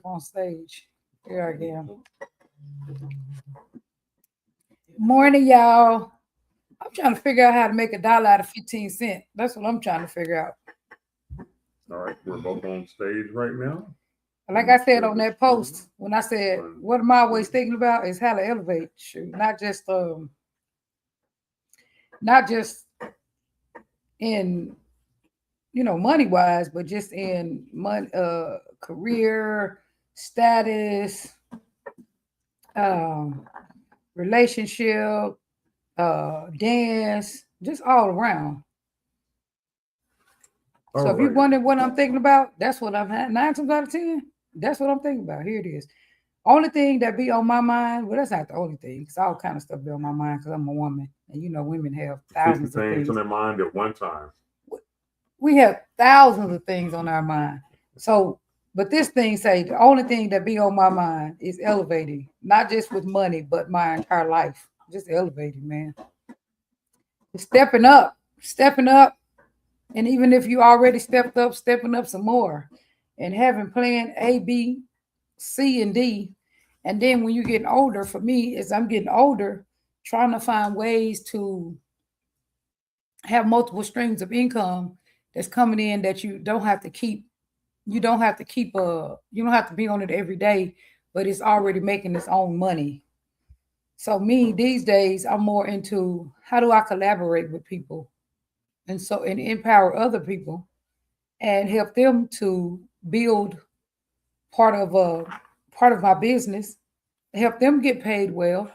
on stage. There I am. Morning, y'all. I'm trying to figure out how to make $1 out of 15 cents. That's what I'm trying to figure out. All right, we're both on stage right now. Like I said on that post, when I said what am I always thinking about is how to elevate, shoot, not just in money wise, but just in money, career status, relationship, dance, just all around. So if you're wondering what I'm thinking about, that's what I'm having. 9 times out of 10, that's what I'm thinking about. Here it is. Only thing that be on my mind, well, that's not the only thing, because all kind of stuff be on my mind because I'm a woman. And women have thousands of things on their mind at one time. We have thousands of things on our mind. So, but this thing say the only thing that be on my mind is elevating, not just with money, but my entire life. Just elevating, man. Stepping up. And even if you already stepped up, stepping up some more and having plan A, B, C, and D. And then when you get older, for me, as I'm getting older, trying to find ways to have multiple streams of income that's coming in that you don't have to keep. You don't have to be on it every day, but it's already making its own money. So me these days, I'm more into how do I collaborate with people and empower other people and help them to build part of my business, help them get paid well,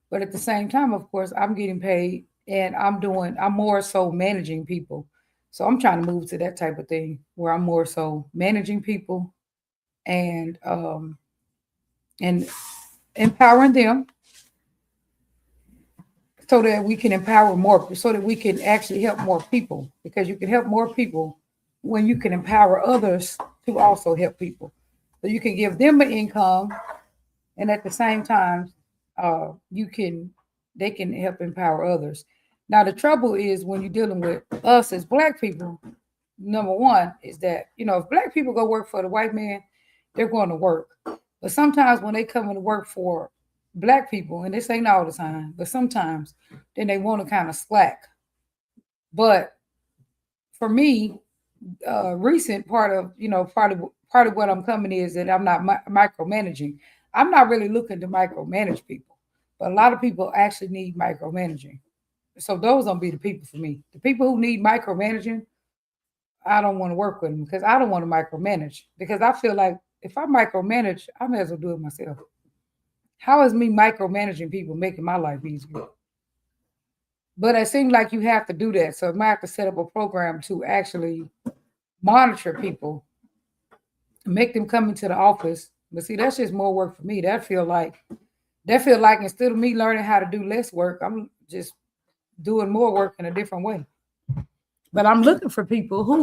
but at the same time, of course, I'm getting paid and I'm more so managing people. So I'm trying to move to that type of thing where I'm more so managing people and and empowering them so that we can empower more, so that we can actually help more people, because you can help more people when you can empower others to also help people. So you can give them an income, and at the same time, they can help empower others. Now the trouble is when you're dealing with us as Black people. Number one is that if Black people go work for the white man, they're going to work. But sometimes when they come into work for Black people, and this ain't all the time, but sometimes, then they want to kind of slack. But for me, recent part of what I'm coming is that I'm not micromanaging. I'm not really looking to micromanage people, but a lot of people actually need micromanaging. So those don't be the people for me. The people who need micromanaging, I don't want to work with them because I don't want to micromanage, because I feel like if I micromanage, I may as well do it myself. How is me micromanaging people making my life easier? But it seems like you have to do that. So I might have to set up a program to actually monitor people, make them come into the office. But see, that's just more work for me. That feel like instead of me learning how to do less work, I'm just doing more work in a different way. But I'm looking for people with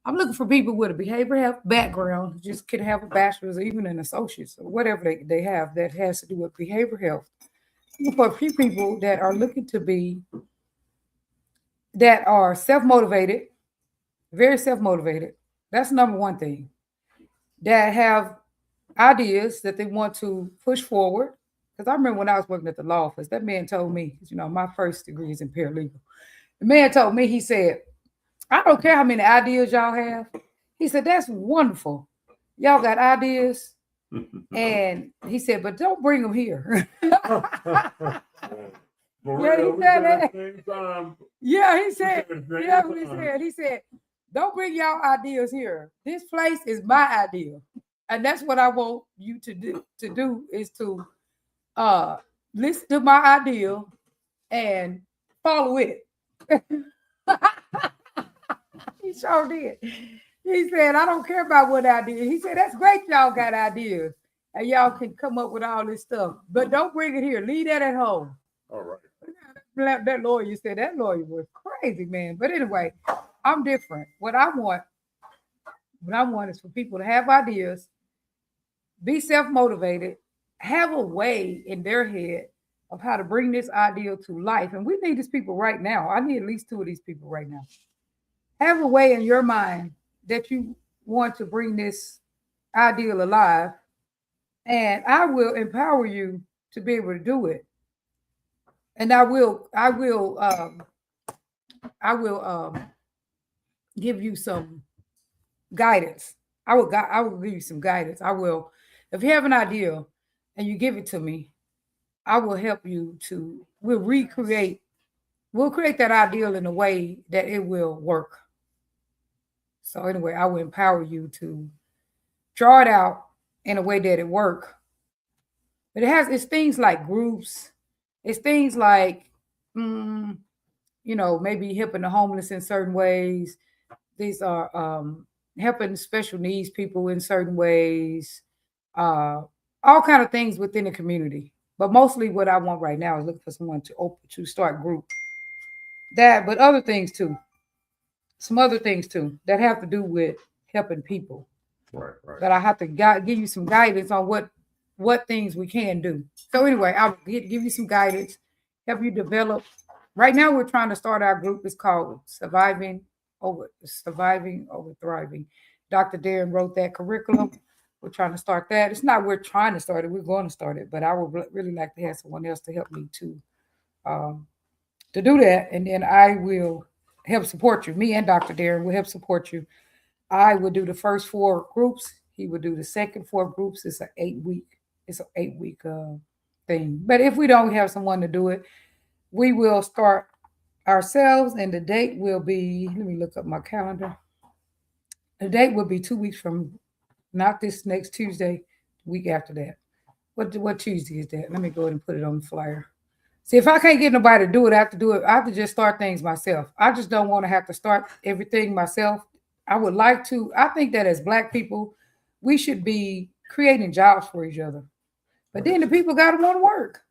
a behavioral health background, just can have a bachelor's or even an associate's or whatever they have that has to do with behavioral health. For a few people that are looking to be, that are self-motivated, very self-motivated. That's number one thing. That have ideas that they want to push forward. Because I remember when I was working at the law office, that man told me, my first degree is in paralegal. The man told me, he said, I don't care how many ideas y'all have. He said, that's wonderful. Y'all got ideas. And he said, but don't bring them here. Yeah, he said that. Yeah, he said, he said, don't bring y'all ideas here. This place is my idea. And that's what I want you to do is to listen to my idea and follow it. He sure did. He said, I don't care about what idea. He said, that's great y'all got ideas. And y'all can come up with all this stuff. But don't bring it here. Leave that at home. All right. That lawyer said that lawyer was crazy, man. But anyway, I'm different. What I want is for people to have ideas, be self-motivated, have a way in their head of how to bring this idea to life. And we need these people right now. I need at least 2 of these people right now. Have a way in your mind that you want to bring this ideal alive, and I will empower you to be able to do it. And I will give you some guidance. I will give you some guidance. I will, if you have an idea and you give it to me, I will help you to. We'll create that ideal in a way that it will work. So anyway, I will empower you to draw it out in a way that it work. But it's things like groups. It's things like, mm, maybe helping the homeless in certain ways. These are helping special needs people in certain ways. Uh, all kind of things within the community. But mostly, what I want right now is looking for someone to start group that, but other things too. Some other things too that have to do with helping people. Right, right. That I have to give you some guidance on what things we can do. So anyway, I'll give you some guidance, help you develop. Right now, we're trying to start our group. It's called Surviving Over Thriving. Dr. Darren wrote that curriculum. We're trying to start that. It's not we're trying to start it. We're going to start it. But I would really like to have someone else to help me to do that, and then I will help support you. Me and Dr. Darren will help support you. I will do the first 4 groups. He will do the second 4 groups. It's an 8-week thing. But if we don't have someone to do it, we will start ourselves, and the date will be. Let me look up my calendar. The date will be 2 weeks from, not this next Tuesday, week after that. What Tuesday is that? Let me go ahead and put it on the flyer. See, if I can't get nobody to do it, I have to do it. I have to just start things myself. I just don't want to have to start everything myself. I would like to. I think that as Black people, we should be creating jobs for each other. But then the people got to want to work.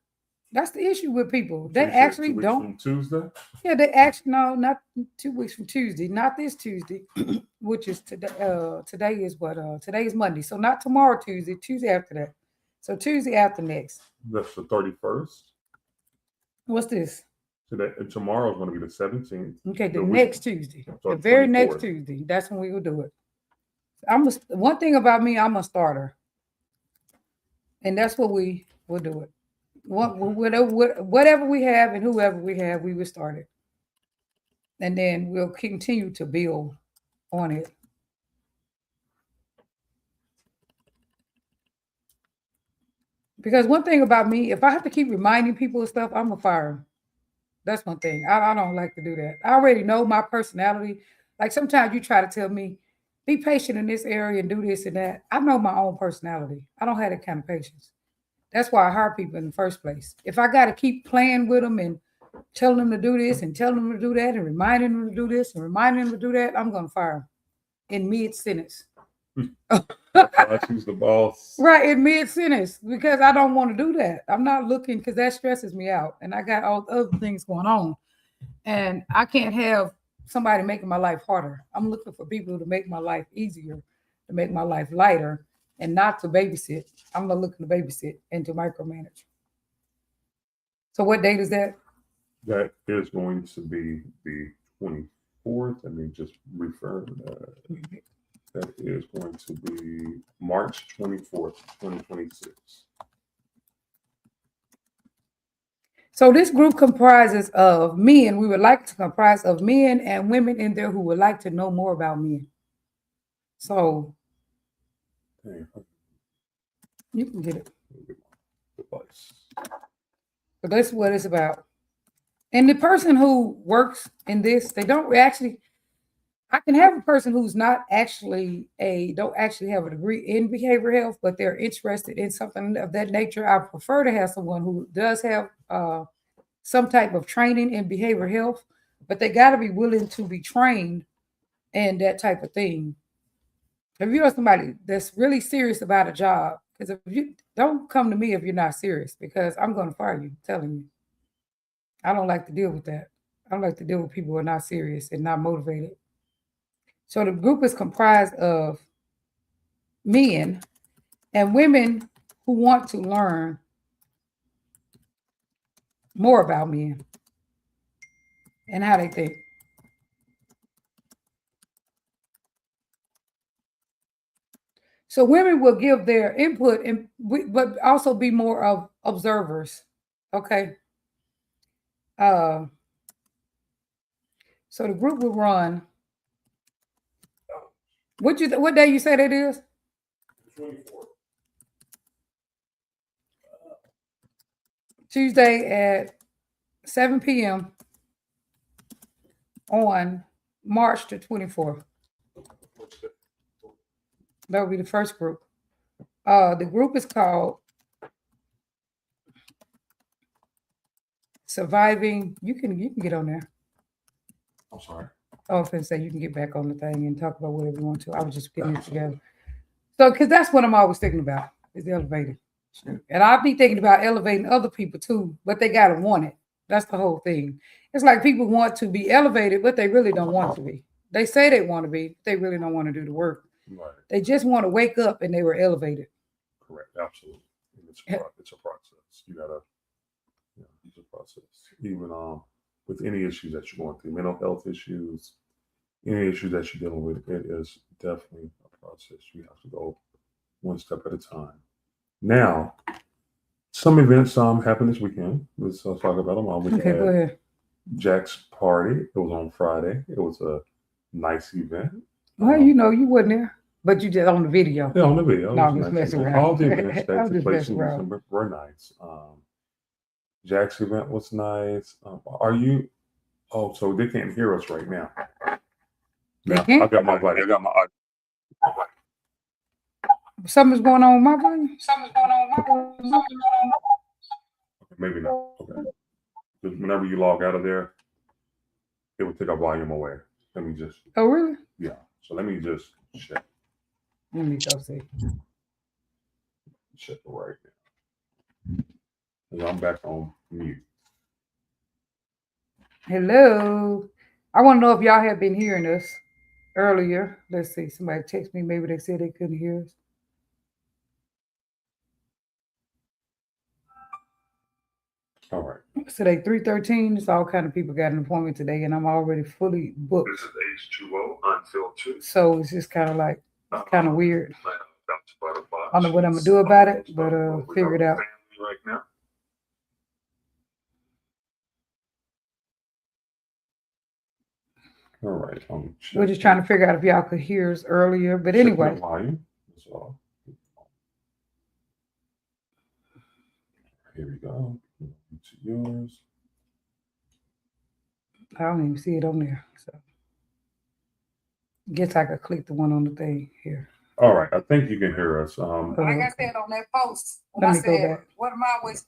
That's the issue with people. They actually don't. From Tuesday? Yeah, they actually, no, not 2 weeks from Tuesday. Not this Tuesday, which is today. Today is what? Today is Monday. So not tomorrow Tuesday, Tuesday after that. So Tuesday after next. That's the 31st. What's this? Today and tomorrow is going to be the 17th. Okay, the next Tuesday. So The very 24th. next Tuesday. That's when we will do it. One thing about me, I'm a starter. And that's what we will do it. Whatever we have and whoever we have, we will start it. And then we'll continue to build on it. Because one thing about me, if I have to keep reminding people of stuff, I'm going to fire them. That's one thing. I don't like to do that. I already know my personality. Like sometimes you try to tell me, be patient in this area and do this and that. I know my own personality. I don't have that kind of patience. That's why I hire people in the first place. If I got to keep playing with them and telling them to do this and telling them to do that and reminding them to do this and reminding them to do that, I'm going to fire them in mid-sentence. She's the boss. Right, in mid-sentence, because I don't want to do that. I'm not looking, because that stresses me out. And I got all other things going on. And I can't have somebody making my life harder. I'm looking for people to make my life easier, to make my life lighter, and not to babysit. I'm not looking to babysit and to micromanage. So what date is that? That is going to be the 24th. Let me just refer. That is going to be March 24th, 2026. So this group comprises of men. We would like to comprise of men and women in there who would like to know more about men. So you can get it. Device. So that's what it's about. And the person who works in this, they don't actually. I can have a person who's don't actually have a degree in behavioral health, but they're interested in something of that nature. I prefer to have someone who does have some type of training in behavioral health, but they got to be willing to be trained in that type of thing. If you're somebody that's really serious about a job, because if you don't come to me if you're not serious, because I'm going to fire you, I'm telling you. I don't like to deal with that. I don't like to deal with people who are not serious and not motivated. So the group is comprised of men and women who want to learn more about men and how they think. So women will give their input and but also be more of observers. Okay. Uh, so the group will run. What day you say that is? 24th. Tuesday at 7 p.m. on March the 24th. That will be the first group. The group is called Surviving. You can get on there. I'm sorry. I was going to say you can get back on the thing and talk about whatever you want to. I was just getting it together. So, because that's what I'm always thinking about is elevating. Sure. And I'll be thinking about elevating other people too, but they got to want it. That's the whole thing. It's like people want to be elevated, but they really don't want to be. They say they want to be, but they really don't want to do the work. Right. They just want to wake up and they were elevated. Correct. Absolutely. It's a process. You gotta, it's a process. Even with any issues that you're going through, mental health issues, any issues that you're dealing with, it is definitely a process. You have to go one step at a time. Now, some events happen this weekend. Let's talk about them. We Okay, go ahead. Jack's party. It was on Friday. It was a nice event. Well, you wasn't there, but you just on the video. Yeah, on the video. No, I'm just messing around. All the events that took place in December were nice. Jack's event was nice. So they can't hear us right now. They can't? I got my audio. Something's going on with my volume? Okay, maybe not. Okay. Because whenever you log out of there, it will take our volume away. Let me just. Oh, really? Yeah. So let me just check. Let me go see. Check it right now. I'm back on mute. Hello. I want to know if y'all have been hearing us earlier. Let's see. Somebody text me. Maybe they said they couldn't hear us. All right. Today, 3:13. It's all kind of people got an appointment today, and I'm already fully booked. This is H2O unfiltered. So it's just kind of like, kind of weird. I don't know what I'm going to do about it, but figure it out. Right now. All right. We're just trying to figure out if y'all could hear us earlier. But anyway. That's all. Here we go. To yours. I don't even see it on there. So guess I could click the one on the thing here. All right. I think you can hear us. Like I said on that post, when I said, what am I always?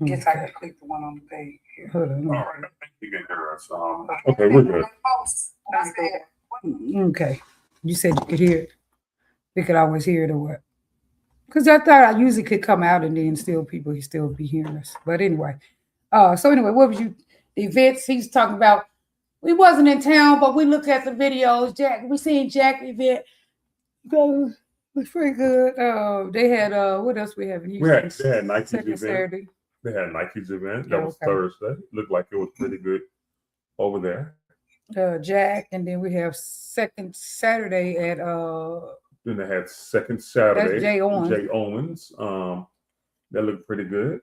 Guess I could click the one on the thing here. Hold on. All right. I think you can hear us. Okay, we're good. Okay. You said you could hear it. We could always hear it or what? Because I thought I usually could come out and then still people could still be hearing us. But anyway. So anyway, what was the events he's talking about? We wasn't in town, but we looked at the videos. We seen Jack event. It was pretty good. They had what else we have in Houston? They had Nike's event. Saturday. They had Nike's event. That was Thursday. Looked like it was pretty good over there. Jack, and then we have second Saturday at Then they had second Saturday. That's Jay Owens. Jay Owens. That looked pretty good.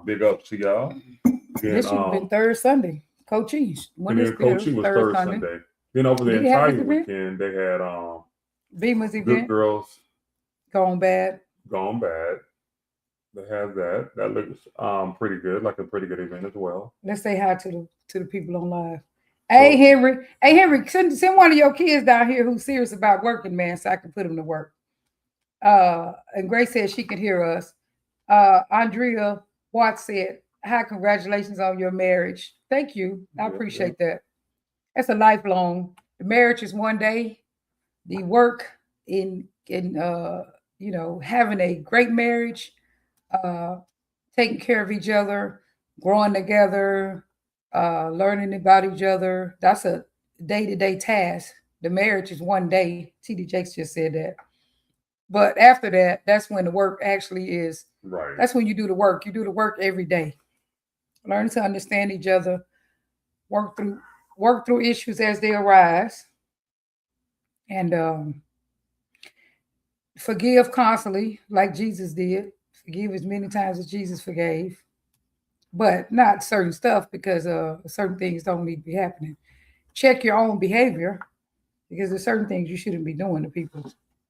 Big ups to y'all. This should have been third Sunday. Cochise. When this Cochise was third Sunday. Then over the entire weekend, they had Beamer's event. Good Girls Gone Bad. They have that. That looks pretty good, like a pretty good event as well. Let's say hi to the people on live. Hey Henry, send one of your kids down here who's serious about working, man, so I can put them to work. And Grace said she can hear us. Andrea Watts said, hi, congratulations on your marriage. Thank you. I appreciate that. That's a lifelong. The marriage is one day. The work in having a great marriage, taking care of each other, growing together, learning about each other. That's a day-to-day task. The marriage is one day. T.D. Jakes just said that. But after that, that's when the work actually is. Right. That's when you do the work. You do the work every day. Learn to understand each other. Work through issues as they arise. And Forgive constantly, like Jesus did. Forgive as many times as Jesus forgave, but not certain stuff because certain things don't need to be happening. Check your own behavior because there's certain things you shouldn't be doing to people.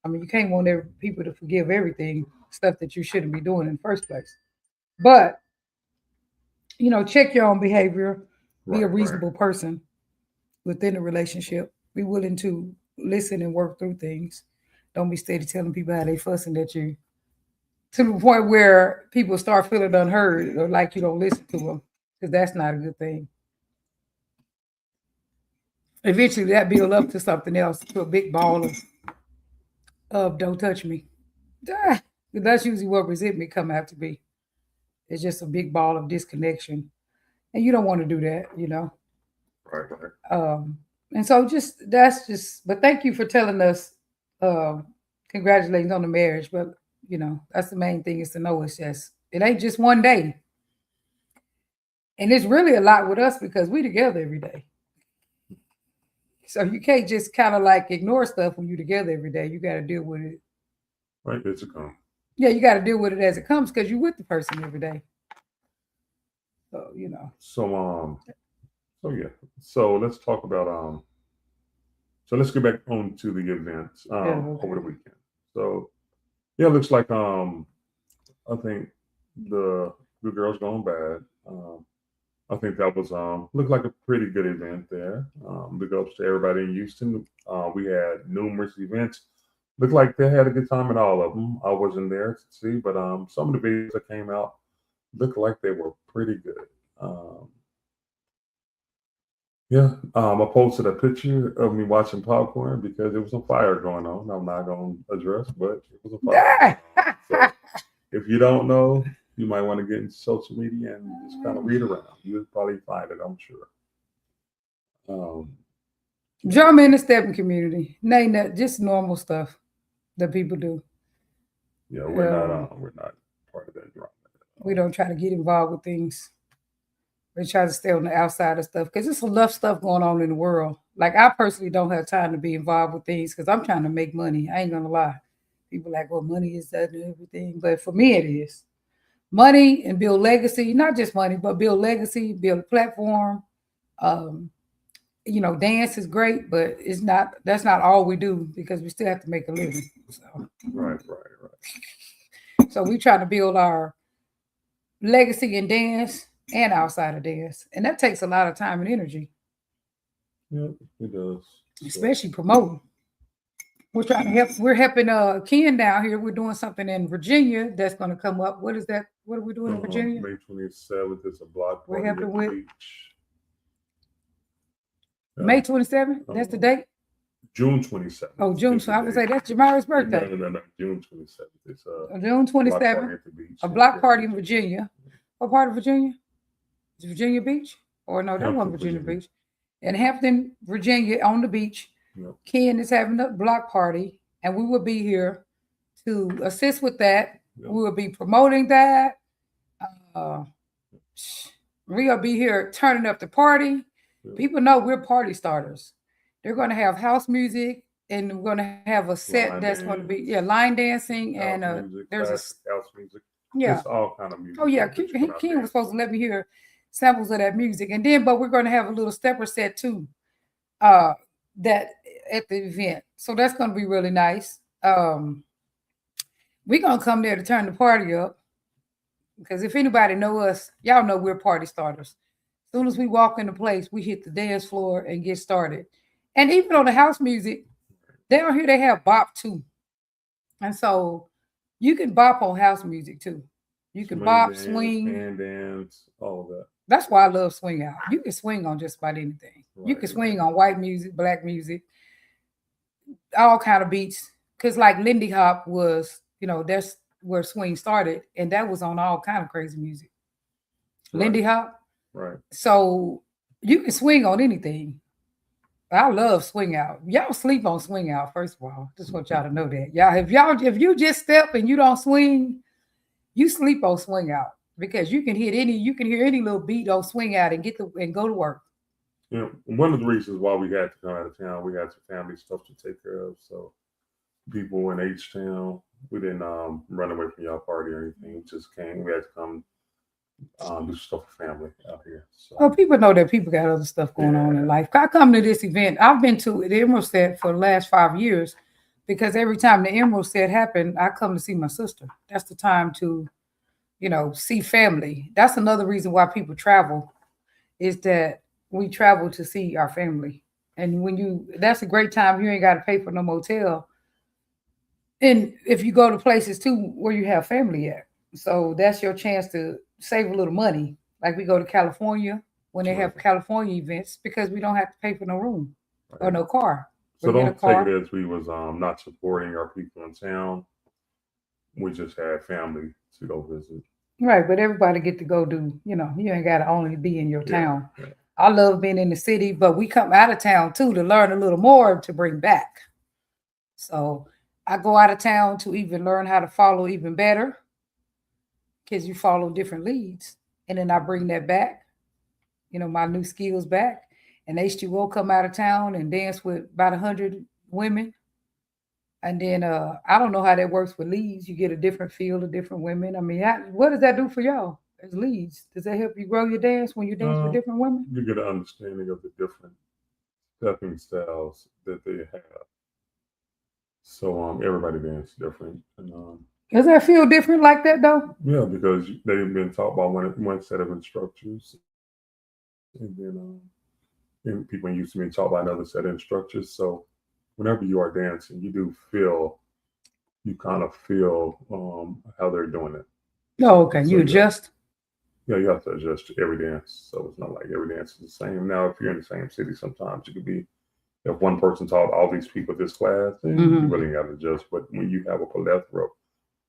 I mean, you can't want people to forgive everything, stuff that you shouldn't be doing in the first place. But check your own behavior. Be a Right, right. reasonable person within a relationship. Be willing to listen and work through things. Don't be steady telling people how they fussing at you to the point where people start feeling unheard or like you don't listen to them because that's not a good thing. Eventually, that build up to something else, to a big ball of don't touch me. Ah, that's usually what resentment come out to be. It's just a big ball of disconnection, and you don't want to do that. Right, right. And so that's just. But thank you for telling us. Congratulations on the marriage, but that's the main thing is to know it ain't just one day, and it's really a lot with us because we together every day. So you can't just kind of like ignore stuff when you're together every day. You got to deal with it. Right, it's a come. Yeah, you got to deal with it as it comes because you're with the person every day. So So yeah. So let's talk about So let's get back on to the events okay. over the weekend. So yeah, it looks like I think the Good Girls Gone Bad. I think that was looked like a pretty good event there. Big ups to everybody in Houston. We had numerous events. Looked like they had a good time in all of them. I wasn't there to see, but some of the videos that came out looked like they were pretty good. Yeah, I posted a picture of me watching popcorn because there was a fire going on. I'm not going to address, but it was a fire. So if you don't know, you might want to get into social media and just kind of read around. You'll probably find it, I'm sure. Drum in the stepping community. Name that just normal stuff that people do. Yeah, we're not part of that drama. We don't try to get involved with things. We try to stay on the outside of stuff because there's enough stuff going on in the world. Like I personally don't have time to be involved with things because I'm trying to make money. I ain't gonna lie. People like, well, money is that and everything, but for me, it is money and build legacy. Not just money, but build legacy, build a platform. Dance is great, but it's not. That's not all we do because we still have to make a living. So. Right. So we try to build our legacy in dance and outside of dance, and that takes a lot of time and energy. Yeah, it does. Especially promoting. We're trying to help. We're helping Ken down here. We're doing something in Virginia that's going to come up. What is that? What are we doing in Virginia? May 27th is a block party. We're helping with beach. May 27th. That's the date. June 27th. Oh, June. So I would say that's Jamara's birthday. No. June 27th. It's June 27th. A block party in Virginia. What part of Virginia? Is Virginia Beach? Or no, that wasn't Virginia Beach. In Hampton, Virginia, on the beach. Yep. Ken is having a block party, and we will be here to assist with that. Yep. We will be promoting that. We'll be here turning up the party. Yep. People know we're party starters. They're going to have house music, and we're going to have a set that's going to be line dancing, house and music, there's house music. Yeah, it's all kind of music. Oh yeah, Ken was supposed to let me hear samples of that music, and then but we're going to have a little stepper set too. That at the event, so that's going to be really nice. We're going to come there to turn the party up because if anybody know us, y'all know we're party starters. As soon as we walk into place, we hit the dance floor and get started. And even on the house music, down here they have bop too, and so you can bop on house music too. You can bop, swing, and dance, all of that. That's why I love swing out. You can swing on just about anything. Right, you can swing on white music, black music, all kind of beats. Because like Lindy Hop was, that's where swing started, and that was on all kind of crazy music. Right. Lindy Hop. Right. So you can swing on anything. I love swing out. Y'all sleep on swing out. First of all, just want y'all to know that. If you just step and you don't swing, you sleep on swing out. Because you can hear any little beat on swing out and go to work. One of the reasons why we had to come out of town, we had some family stuff to take care of. So people in H Town. We didn't run away from y'all party or anything. We just came. We had to come do stuff for family out here. Oh, So people know that people got other stuff going on in life. I come to this event. I've been to the Emerald Set for the last 5 years because every time the Emerald Set happened, I come to see my sister. That's the time to, see family. That's another reason why people travel is that we travel to see our family. And that's a great time. You ain't got to pay for no motel. And if you go to places too where you have family at, so that's your chance to save a little money. Like we go to California when they right, have California events because we don't have to pay for no room or right. no car. So We get a don't take it car. as we was not supporting our people in town. We just had family to go visit. Right, but everybody get to go do, you ain't gotta only be in your Yeah, town. yeah, I love being in the city, but we come out of town too to learn a little more to bring back. So I go out of town to even learn how to follow even better because you follow different leads. And then I bring that back, my new skills back. And H2O come out of town and dance with about 100 women. And then I don't know how that works with leads. You get a different feel of different women. I mean, what does that do for y'all as leads? Does that help you grow your dance when you dance with uh, different women? you get an understanding of the different stepping styles that they have. So everybody dances different, and Does that feel different like that though? yeah, because they've been taught by one set of instructors, and then and people used to be taught by another set of instructors. So whenever you are dancing, you kind of feel how they're doing it. No, okay. So You adjust. yeah, you have to adjust to every dance. So it's not like every dance is the same. Now, if you're in the same city, sometimes you could be if one person taught all these people this class, then you Hmm. really got to adjust. But when you have a plethora of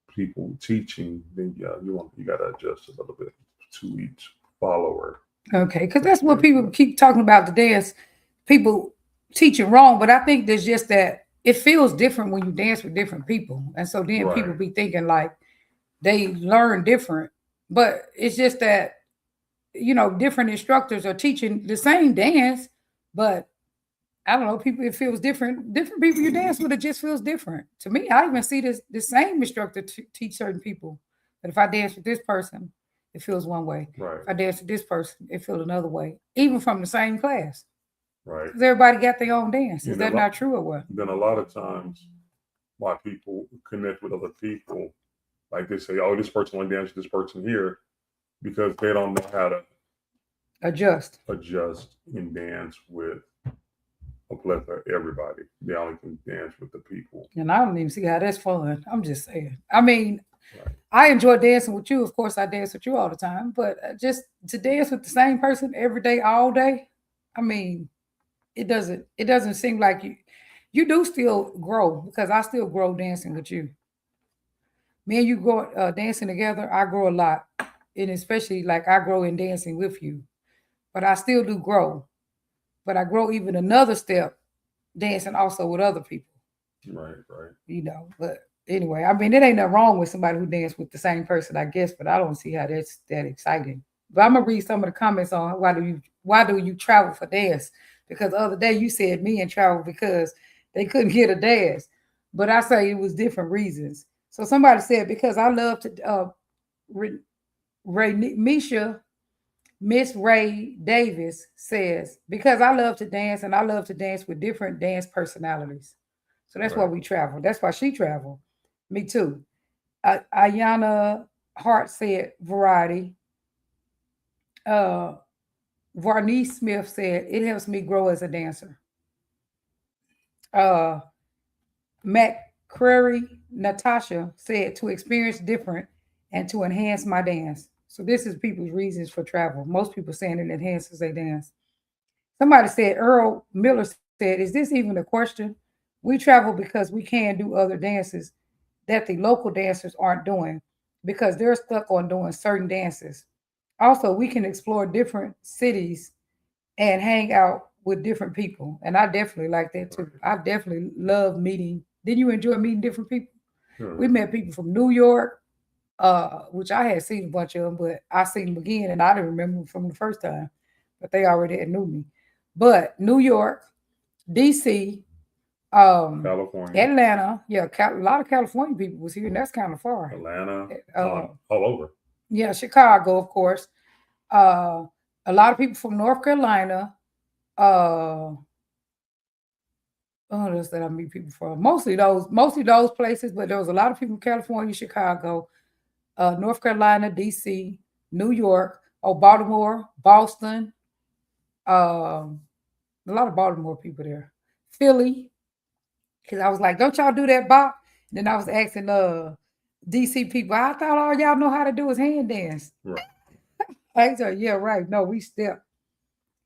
people teaching, then yeah, you got to adjust a little bit to each follower. Okay, because that's That's what very people good. keep talking about the dance. People teach it wrong, but I think there's just that it feels different when you dance with different people. And so then people Right, be thinking like they learn different. But it's just that, different instructors are teaching the same dance, but I don't know, people it feels different. Different people you dance with, it just feels different. To me, I even see this the same instructor teach certain people. But if I dance with this person, it feels one way. right, If I dance with this person, it feels another way. Even from the same class. right. Because everybody got their own dance. Is And a that lot, not true or what? then a lot of times, why people connect with other people, like they say, oh, this person want to dance with this person here, because they don't know how to Adjust. adjust and dance with a plethora of everybody. They only can dance with the people. And I don't even see how that's fun. I'm just saying. I mean, Right. I enjoy dancing with you. Of course, I dance with you all the time. But just to dance with the same person every day, all day, I mean, it doesn't seem like you do still grow because I still grow dancing with you. Me and you grow dancing together. I grow a lot, and especially like I grow in dancing with you. But I still do grow. But I grow even another step dancing also with other people. Right, right. But anyway, I mean, it ain't nothing wrong with somebody who dance with the same person, I guess. But I don't see how that's that exciting. But I'm gonna read some of the comments on why do you travel for dance? Because the other day you said me and travel because they couldn't get a dance, but I say it was different reasons. So somebody said because I love to Re- Ray Misha Miss Ray Davis says because I love to dance and I love to dance with different dance personalities. So that's why Right. we travel. That's why she traveled. Me too. Ayana Hart said variety. Uh, Varnice Smith said it helps me grow as a dancer. Uh, Matt Crary Natasha said to experience different and to enhance my dance. So this is people's reasons for travel. Most people saying it enhances their dance. Somebody said Earl Miller said, "Is this even a question? We travel because we can do other dances that the local dancers aren't doing because they're stuck on doing certain dances. Also, we can explore different cities and hang out with different people. And I definitely like that too. Right. I definitely love meeting. Didn't you enjoy meeting different people? We Sure. met people from New York, which I had seen a bunch of them, but I seen them again and I didn't remember them from the first time, but they already had knew me. But New York, DC, California, Atlanta. Yeah, a lot of California people was here, and that's kind of far. Atlanta, Uh, all over. yeah, Chicago, of course. A lot of people from North Carolina. Oh, that's that I meet people from. Mostly those places, but there was a lot of people from California, Chicago, North Carolina, DC, New York, Baltimore, Boston. Um, a lot of Baltimore people there. Philly, because I was like, don't y'all do that, Bob? Then I was asking DC people, I thought all y'all know how to do is hand dance. Right. I said, yeah, right. No, we step.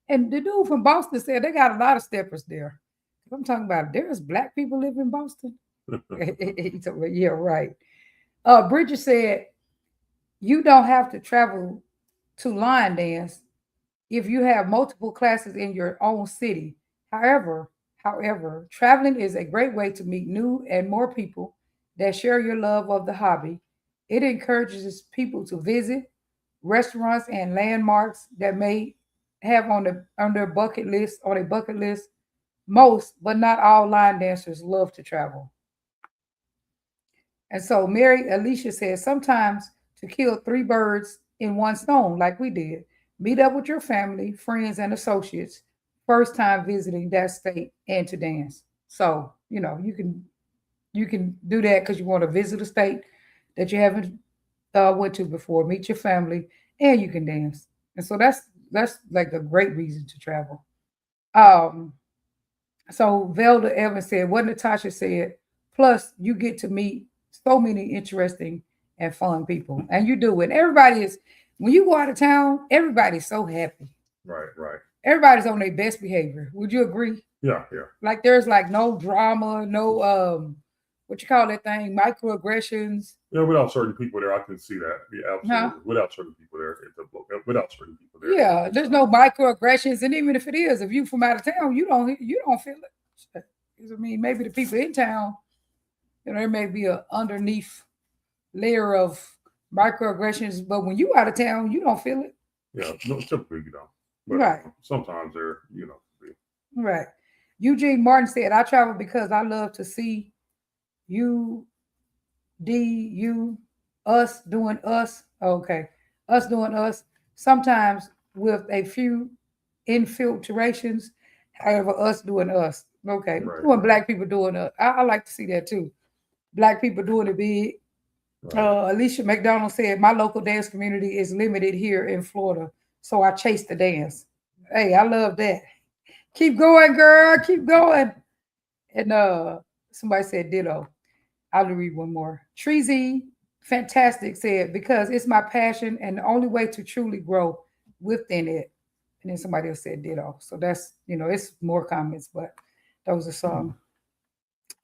And the dude from Boston said they got a lot of steppers there. I'm talking about there's black people live in Boston. He told me, yeah, right. Bridget said, you don't have to travel to line dance if you have multiple classes in your own city. However, traveling is a great way to meet new and more people that share your love of the hobby. It encourages people to visit restaurants and landmarks that may have on their bucket list on a bucket list. Most, but not all line dancers love to travel. And so Mary Alicia says sometimes to kill three birds in one stone, like we did. Meet up with your family, friends, and associates, first time visiting that state and to dance. So, you can do that because you want to visit a state that you haven't went to before, meet your family, and you can dance. And so that's like a great reason to travel. Um, so Velda Evans said, what Natasha said, plus you get to meet so many interesting and fun people. And you do it. Everybody is, when you go out of town, everybody's so happy. Right, right. Everybody's on their best behavior. Would you agree? Yeah, yeah. Like there's like no drama, no what you call that thing, microaggressions. Yeah, without certain people there, I can see that. Yeah, absolutely. Huh? Without certain people there, without certain people there. Yeah, there's no microaggressions, and even if it is, if you from out of town, you don't feel it. I mean, maybe the people in town, there may be a underneath layer of microaggressions, but when you out of town, you don't feel it. Yeah, no, typically you don't. But Right. Sometimes they're, Right. Eugene Martin said, I travel because I love to see you, us doing us. Okay. Us doing us. Sometimes with a few infiltrations, however, us doing us. Okay. Right, Doing right. black people doing us. I like to see that too. Black people doing it big. right. Alicia McDonald said, my local dance community is limited here in Florida. So I chase the dance. Hey, I love that. Keep going, girl. Keep going. And somebody said ditto. I'll read one more. Treasy Fantastic said, because it's my passion and the only way to truly grow within it. And then somebody else said ditto. So that's, it's more comments, but those are some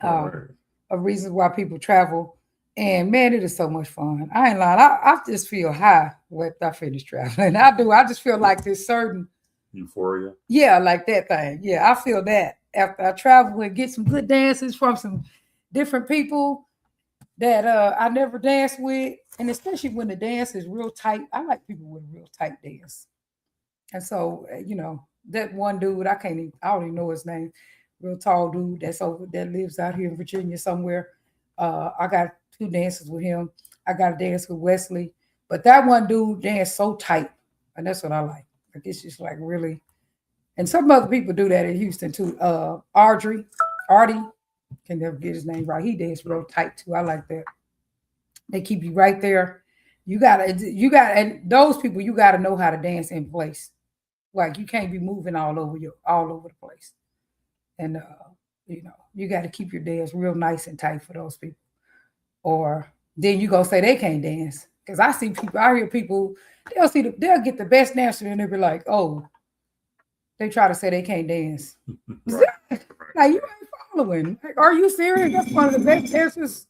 Right. of reasons why people travel. And man, it is so much fun. I ain't lying. I just feel high when I finish traveling. I do. I just feel like this certain Euphoria. yeah, like that thing. Yeah, I feel that after I travel and get some good dances from some different people that I never danced with, and especially when the dance is real tight. I like people with real tight dance. And so, that one dude, I don't even know his name, real tall dude that lives out here in Virginia somewhere. I got two dances with him. I got a dance with Wesley, but that one dude danced so tight, and that's what I like. Like it's just like really, and some other people do that in Houston too. Artie, can never get his name right. He danced real tight too. I like that. They keep you right there. And those people, you gotta know how to dance in place. Like you can't be moving all over the place. And you got to keep your dance real nice and tight for those people. Or then you go say they can't dance. Because I hear people, they'll get the best dancer and they'll be like, oh, they try to say they can't dance. Right. Like you ain't following. Like, are you serious? That's one of the best dancers.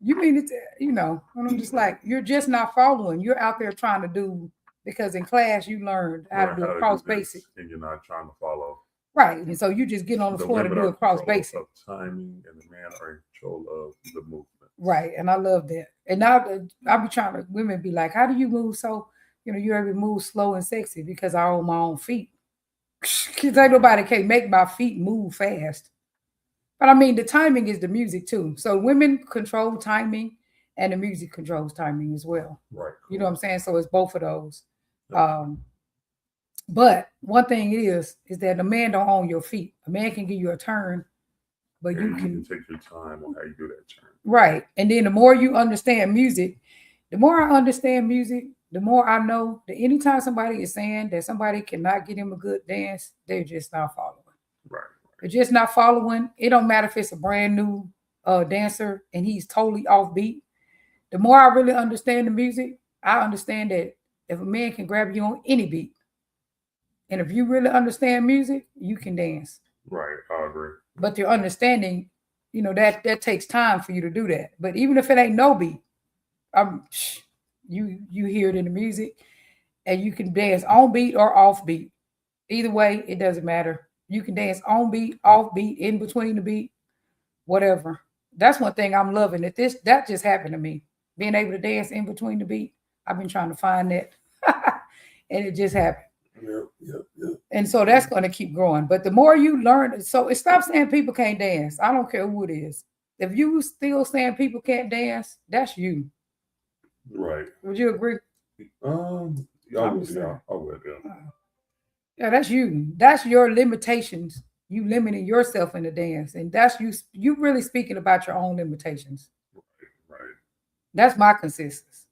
You mean it? And I'm just like, you're just not following. You're out there trying to do because in class you learned how to do a cross basic, and you're not trying to follow. Right, and so you just get on the floor to do a cross basic. Of timing, and the man are in control of the movement. Right, and I love that. And now I'll be trying to women be like, how do you move so? You ever move slow and sexy because I own my own feet. Because ain't nobody can make my feet move fast. But I mean, the timing is the music too. So women control timing, and the music controls timing as well. Right. You know what I'm saying? So it's both of those. Yeah. But one thing is that a man don't own your feet. A man can give you a turn, but And you you can can take your time on how you do that turn. right. And then the more you understand music, the more I understand music, the more I know that anytime somebody is saying that somebody cannot get him a good dance, they're just not following. Right. They're just not following. It don't matter if it's a brand new dancer and he's totally offbeat. The more I really understand the music, I understand that if a man can grab you on any beat, and if you really understand music, you can dance. Right. I agree. But your understanding, that takes time for you to do that. But even if it ain't no beat, you hear it in the music, and you can dance on beat or off beat. Either way, it doesn't matter. You can dance on beat, off beat, in between the beat, whatever. That's one thing I'm loving. That just happened to me. Being able to dance in between the beat. I've been trying to find that. And it just happened. Yeah. And so that's going to keep growing. But the more you learn, so it stops saying people can't dance. I don't care who it is. If you still saying people can't dance, that's you. Right. Would you agree? I would. Yeah. Yeah, that's you. That's your limitations. You limiting yourself in the dance, and that's you. You really speaking about your own limitations. Right. That's my consistency.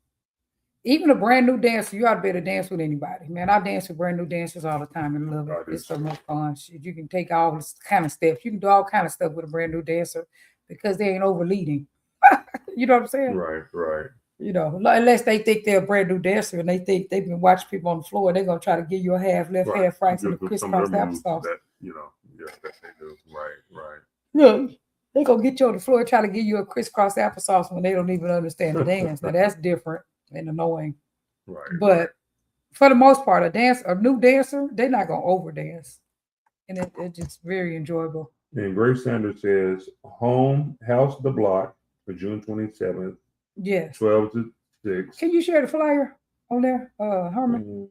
Even a brand new dancer, you ought to be able to dance with anybody. Man, I dance with brand new dancers all the time and love it. It's so much fun. You can take all this kind of steps. You can do all kind of stuff with a brand new dancer because they ain't over leading. You know what I'm saying? Right. Unless they think they're a brand new dancer and they think they've been watching people on the floor, they're gonna try to give you a half left, half right, and a crisscross applesauce. That they do. Right. Yeah, they gonna get you on the floor and try to give you a crisscross applesauce when they don't even understand the dance. Now that's different and annoying. Right. But for the most part, a new dancer, they're not gonna over dance, and it's just very enjoyable. And Grace Sanders says, house the block for June 27th. Yes. 12 to 6. Can you share the flyer on there, Herman?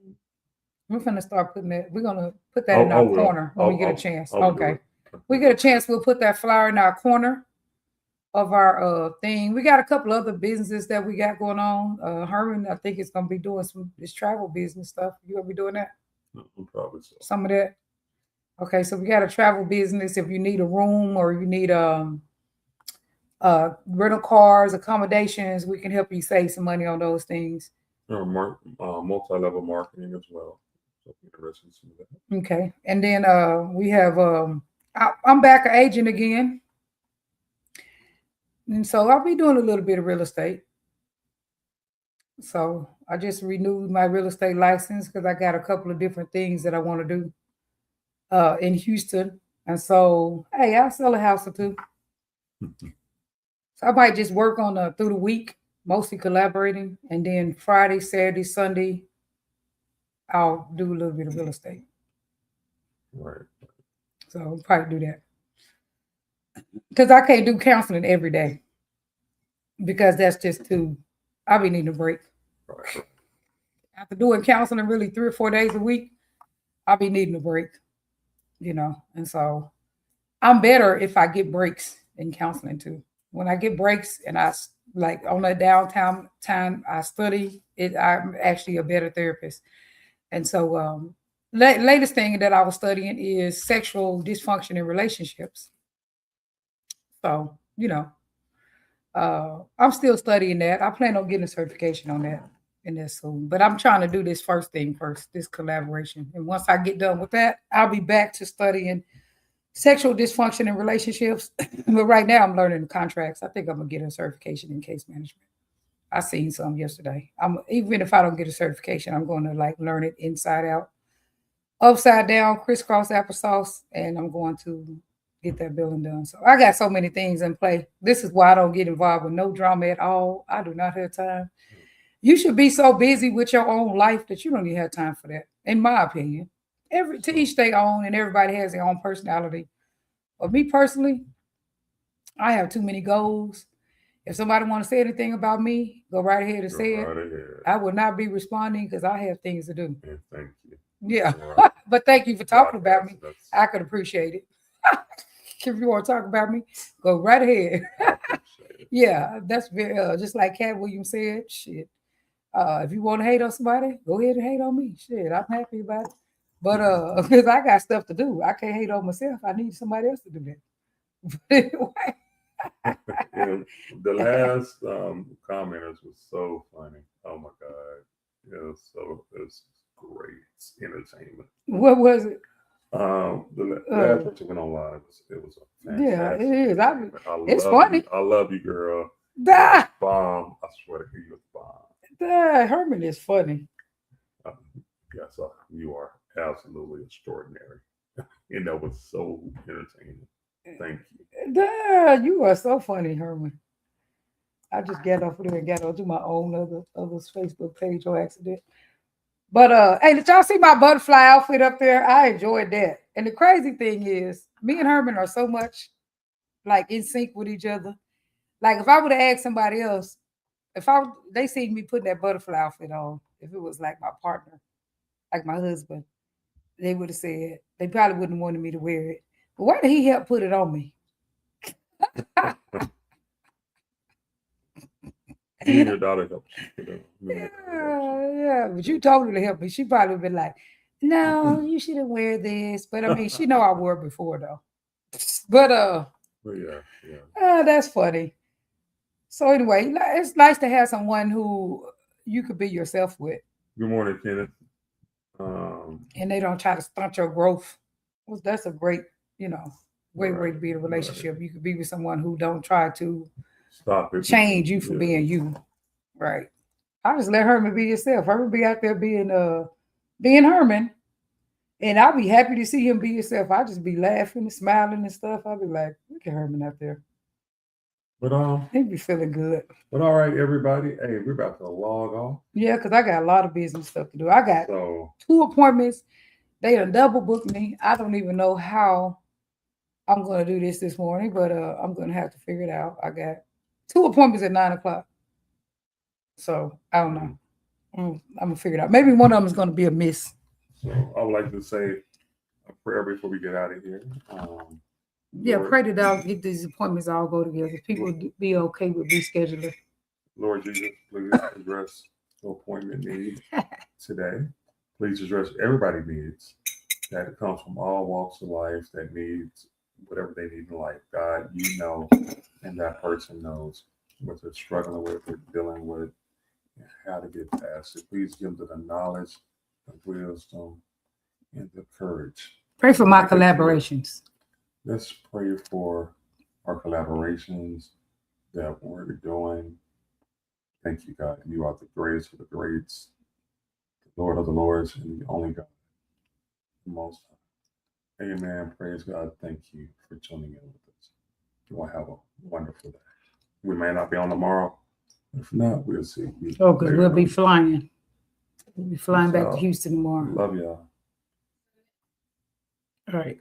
We're gonna start putting that. We're gonna put that in our corner when we get a chance. Okay. We get a chance, we'll put that flyer in our corner of our thing. We got a couple other businesses that we got going on. Herman, I think, is gonna be doing this travel business stuff. You gonna be doing that? Probably so. Some of that. Okay, so we got a travel business. If you need a room or you need rental cars, accommodations, we can help you save some money on those things. Multi-level marketing as well. So if you're interested in some of that. Okay, and then we have I'm back an agent again, and so I'll be doing a little bit of real estate. So I just renewed my real estate license because I got a couple of different things that I want to do in Houston, and so hey, I'll sell a house or two. So I might just work on through the week, mostly collaborating, and then Friday, Saturday, Sunday, I'll do a little bit of real estate. Right. So I'll probably do that. Because I can't do counseling every day. Because that's just I'll be needing a break. Right. After doing counseling really 3 or 4 days a week, I'll be needing a break. And so I'm better if I get breaks in counseling too. When I get breaks and I like on that downtime time, I study it. I'm actually a better therapist. And so latest thing that I was studying is sexual dysfunction in relationships. So, I'm still studying that. I plan on getting a certification on that in this soon. But I'm trying to do this first, this collaboration. And once I get done with that, I'll be back to studying sexual dysfunction in relationships. But right now I'm learning the contracts. I think I'm gonna get a certification in case management. I seen some yesterday. Even if I don't get a certification, I'm going to learn it inside out, upside down, crisscross applesauce, and I'm going to get that billing done. So I got so many things in play. This is why I don't get involved with no drama at all. I do not have time. You should be so busy with your own life that you don't even have time for that, in my opinion. To each their own, and everybody has their own personality. But me personally, I have too many goals. If somebody want to say anything about me, go right ahead and say it. I will not be responding because I have things to do. Yeah, thank you. Yeah. But thank you for talking about me. I could appreciate it. If you want to talk about me, go right ahead. I appreciate it. Yeah, that's very just like Cat Williams said. Shit. If you want to hate on somebody, go ahead and hate on me. Shit, I'm happy about it. But because I got stuff to do, I can't hate on myself. I need somebody else to do that. But anyway, And the last commenters was so funny. Oh my god, it was great entertainment. what was it? The last person went on live. It was a Yeah, fantastic. it is. entertainment. It's love funny. You. I love you, girl. Ah, Bomb. I swear to you, it's bomb. Herman is funny. Yes, you are absolutely extraordinary. And that was so entertaining. Thank you. You are so funny, Herman. I just got off of there and got onto my own other's Facebook page on accident. But hey, did y'all see my butterfly outfit up there? I enjoyed that. And the crazy thing is, me and Herman are so much like in sync with each other. Like if I would have asked somebody else, they seen me putting that butterfly outfit on, if it was like my partner, like my husband, they would have said they probably wouldn't have wanted me to wear it. But why did he help put it on me? You and your daughter helped you. Yeah, but you told her to help me. She probably would been like, "No, you shouldn't wear this." But I mean, she know I wore it before though. But yeah. that's funny. So anyway, it's nice to have someone who you could be yourself with, Good morning, Kenneth. and they don't try to stunt your growth. Well, that's a great, great way to be in a Right. relationship. You could be with someone who don't try to Stop it. change you for Yeah. being you. Right. I just let Herman be himself. Herman be out there being Herman. And I'll be happy to see him be himself. I'll just be laughing and smiling and stuff. I'll be like, look at Herman out there. But He'd be feeling good. But all right, everybody. Hey, we're about to log off. Yeah, because I got a lot of business stuff to do. I got So 2 appointments. They done double booked me. I don't even know how I'm gonna do this morning, but I'm gonna have to figure it out. I got 2 appointments at 9:00. So I don't know. I'm gonna figure it out. Maybe one of them is gonna be a miss. So I would like to say a prayer before we get out of here. Yeah, Lord, pray that I'll get these appointments all go together. People be okay with rescheduling. Lord Jesus, please address the appointment needs today. Please address everybody's needs that comes from all walks of life that needs whatever they need in life. God, you know, and that person knows what they're struggling with, what they're dealing with, and how to get past it. Please give them the knowledge, the wisdom, and the courage. Pray for my collaborations. Let's pray for our collaborations that we're doing. Thank you, God. You are the greatest of the greats, the Lord of the Lords, and the only God, the Most High. Amen. Praise God. Thank you for tuning in with us. You will have a wonderful day. We may not be on tomorrow. If not, we'll see. Okay, we'll be flying. We'll be flying back to So, Houston tomorrow. Love y'all. All right.